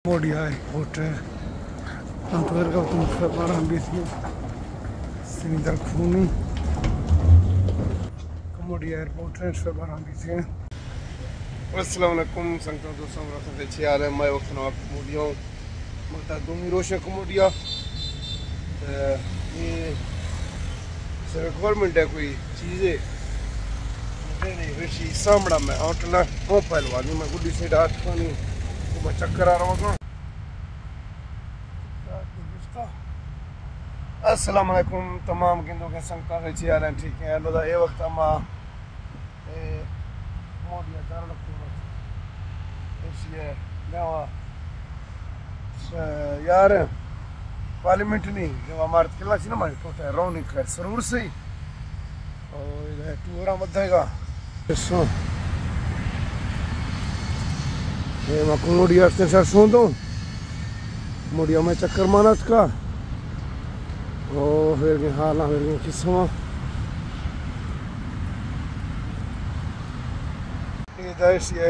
Cambodia airport Antwerp barang bisi sini darkuni Cambodia airport transfer barang bisi. Assalamualaikum संगतों दोस्तों रखते थे यार मैं वक्त ना Cambodia मगता दूमी रोशे Cambodia ये सर गवर्नमेंट है कोई चीज़ें मुझे नहीं वैसी सामना में होटल हो पहलवानी मैं गुड्डी से डाट खानी मैं चक्कर आ रहा हूँ। अस्सलाम वालेकुम तमाम गिंदों के संगता है यार ठीक है लो ये वक्त हम मोदिया दार हुकूमत इसलिए गाँव यार पार्लियामेंट नहीं जो हमारे किला सी ना हमारे टोटा है रौनिक है जरूर से और इधर टूरा मत देगा सो ये मैं कुमोडिया से सर सुन दूँ कुमोडिया में चक्कर मारा का ओ फिर के हाल फिर के किस्सा इधर ये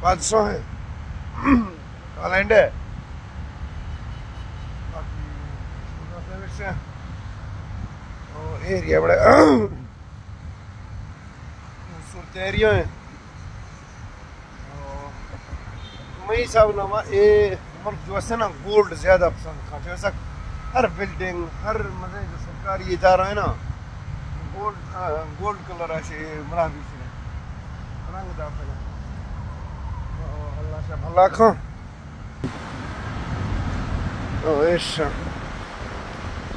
बादशाह है कालैंड है बाकी से और एरिया बड़ा खूबसूरत एरिया है मैं सब ना ये मुल्क जो है ना गोल्ड ज़्यादा पसंद करते हैं ऐसा हर बिल्डिंग हर मतलब जो सरकारी इदारा है ना गोल्ड कलर ऐसे बना दी थी रंग दाफे अल्लाह से भला खा ओ ऐसा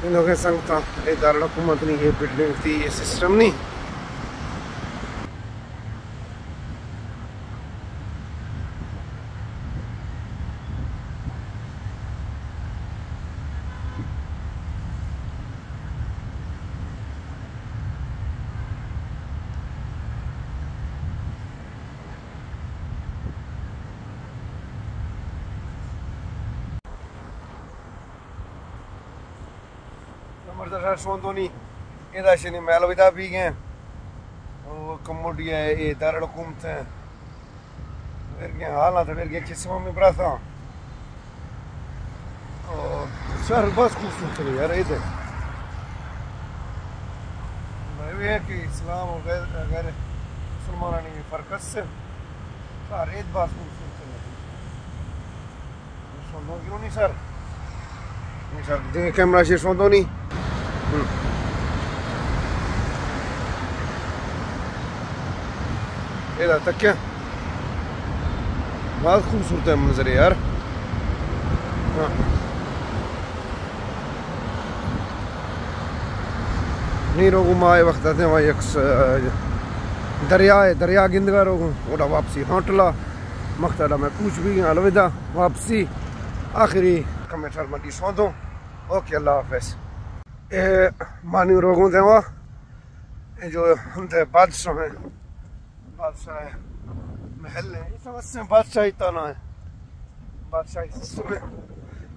इन लोगों के संग था इदारा हुकूमत नहीं ये बिल्डिंग थी ये सिस्टम नहीं मर्दर सोंदोनी इधर से नहीं मेलविदा भी गए और कम्बोडिया ये दारुल हुकूमत है फिर के हालात फिर के किस्मों में बड़ा था और शहर बस खूबसूरत है यार इधर मैं है कि इस्लाम और गैर मुसलमान नहीं फर्क से सारे एक बात खूबसूरत है सोंदो क्यों नहीं सर दे कैमरा से सोंदो नहीं इधर तक क्या बहुत खूबसूरत है मंजर यार हाँ नहीं रोगू माए वक्त आते वहाँ एक दरिया है दरिया गिंदगा रोगू ओडा वापसी होटला मख्तारा में कुछ भी अलविदा वापसी आखिरी कमेंटर मंडी सौंदो ओके अल्लाह हाफिज़ मानी रोगों थे वहाँ जो हम थे बादशाह हैं बादशाह है महल है इस वजह बादशाह इतना ना है बादशाह सुबह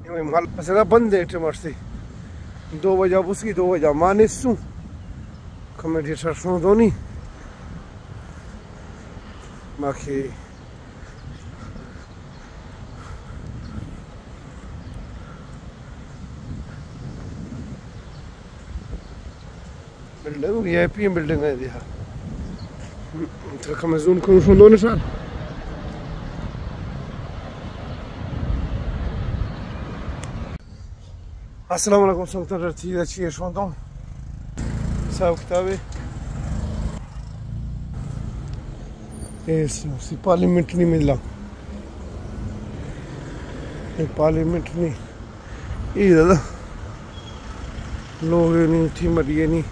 ये महल ऐसा बंद है टमाटर 2 बजे उसकी 2 बजे माने सु कमेटी सरसों दोनी बाकी बिल्डिंग VIP बिल्डिंग है यार तो कम जूम करूँ सुनो ना सर अस्सलाम वालेकुम संगतों रची अच्छी है सुनता हूँ सब किताबें ऐसी पार्लियामेंट नहीं मिला पार्लियामेंट नहीं ये दादा लोग नहीं थी मरिए नहीं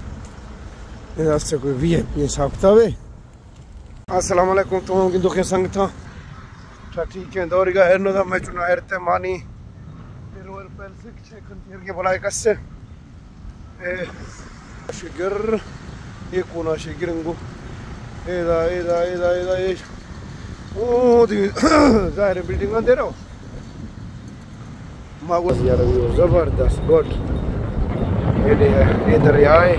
रास्ते कोई VIP हिसाब किताब है अस्सलाम वालेकुम तुम की दुखे संग था ठीक है दौर का है ना मैं चुना है मानी रोयल पेल्सिक चेकन तीर के बुलाए कससे शिगर ये कोना शिगरंगो एदा एदा एदा एदा ये ओ दी जाहिर बिल्डिंग में दे रहा हूँ मागो यार जबरदस्त गुड ये दरिया है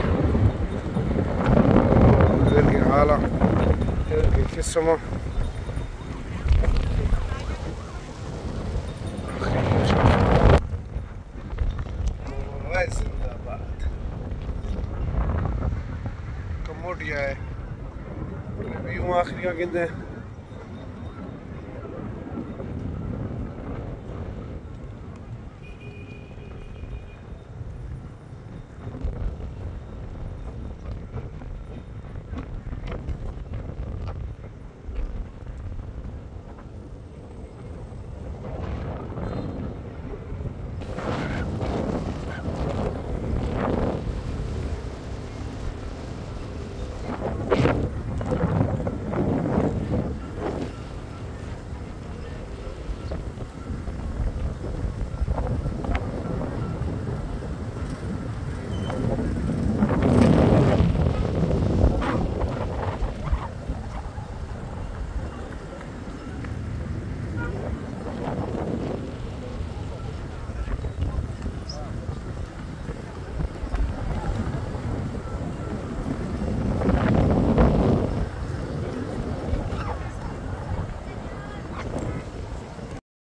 हाला किस्म कम्बोडिया है व्यू आखिरी का कहते हैं।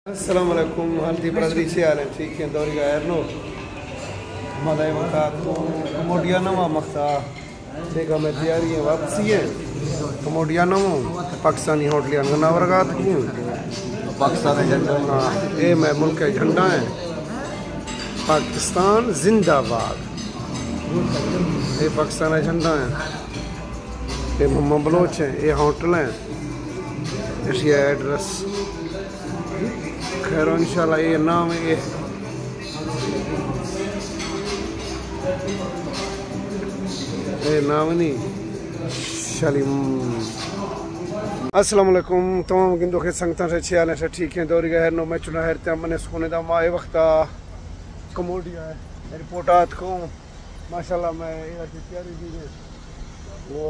अस्सलाम वालेकुम हालती बरदरी से हाल है ठीक है दौरी का एरनो मदाई मखा तो कमोडिया नवा मखा देखा मैं तैयारी है वापसी है कमोडिया नवा पाकिस्तानी होटलियां गना वर्गात की पाकिस्तान झंडा हाँ ये मैं मुल्क का झंडा है पाकिस्तान जिंदाबाद ये पाकिस्तान का झंडा है ये मोहम्मद बलोच है ये होटल है इसका एड्रेस खैर इंशाल्लाह ये नाम है ये नाम नहीं शलीम। अस्सलाम वालेकुम तमाम गिंदो के संगता से छियाले से ठीक है दौरी गए नो मैं चुना है मैंने सुने दा माए वक्त कमोडिया है रिपोर्टात को माशाल्लाह मैं ये तैयारी दी है वो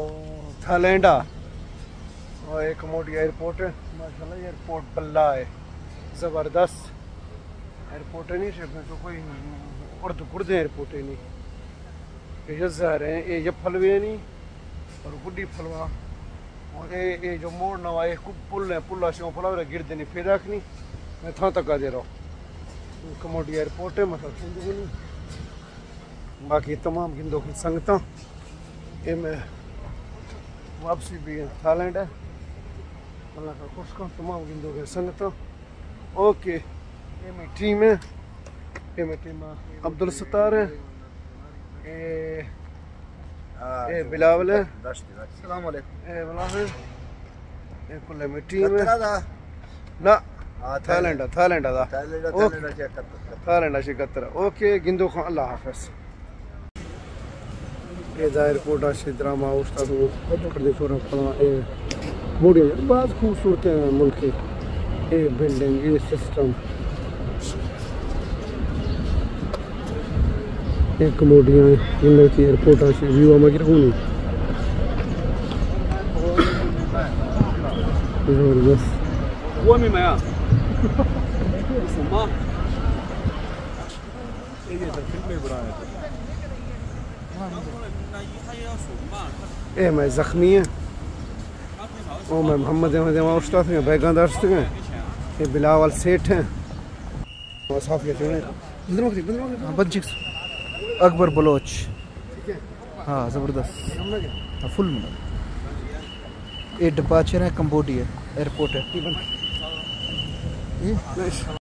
थाईलैंड और एक कमोडिया एयरपोर्ट है माशाल्लाह एयरपोर्ट बल्ला है ज़बरदस्त एयरपोर्ट है नहीं सिर्फ तो कोई उर्दू कुर्द एयरपोर्ट है नहीं ये ज़ाहिर है ये फलवे नहीं और गुड्डी फलवा और ये जो मोड़ नवा ये पुल है पुल से फला गिरद नहीं फिर रखनी मैं था तक आ दे रहा हूँ कमोडिया एयरपोर्ट है मतलब नहीं बाकी तमाम गिंदों की संगत ये मैं वापसी भी थाईलैंड है अल्लाह का खुश का तमाम गिंदों के संगत ओके ये मेरी टीम है ये मेरी टीम अब्दुल सत्तार है ये बिलावल है अस्सलाम वालेकुम ये बिलावल ये कुल मेरी टीम है ना थाईलैंड थाईलैंड दा थाईलैंड शिकतर ओके गिंदो खान अल्लाह हाफिज ये जाहिर कोटा से ड्रामा उस्ताद कर दे थोड़ा फला ए मोड़ी बहुत खूबसूरत है मुल्क के ये बिल्डिंग ये सिस्टम एक कमोडिया इंदर की एयरपोर्ट से व्यू में गिरऊनी जबरदस्त वो में मैं सुमा ये तो फिल्म में बड़ा है ये मैं जख्मी है ओ मैं मोहम्मद अहमद उस्ताद हैं बैगान दर्शक हैं ये बिलावल सेठ हैं अकबर बलोच हाँ ज़बरदस्त हाँ फुल ये डिपार्चर है कम्बोडिया एयरपोर्ट है